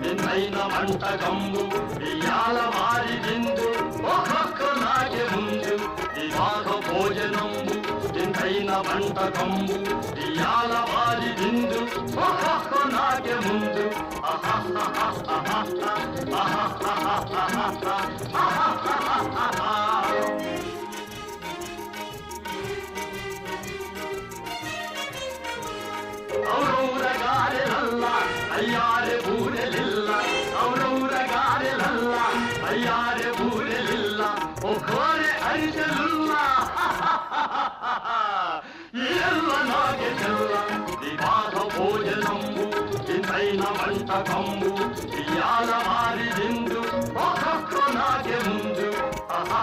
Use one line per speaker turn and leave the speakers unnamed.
వింతైన వంటకంబు ఇయాల వారి విందు ఒక్కొక్క నాకే ముందు వివాహ భోజనంబు వింతైన వంటకంబు ఇయాల వారి విందు ఒక్కొక్క నాకే ముందు ఔరౌరగారెలల్ల అయ్యారె బూరెలిల్ల ఔరౌరగారెలల్ల అయ్యారె బూరెలిల్ల ఒక్కోరె అరిసెలుల్ల ఎల్ల నాగే చెల్ల వివాహ భోజనంబు వింతైన వంటకంబు ఇయాల వారి విందు ఒక్కొక్క నాగే ముందు ఆహా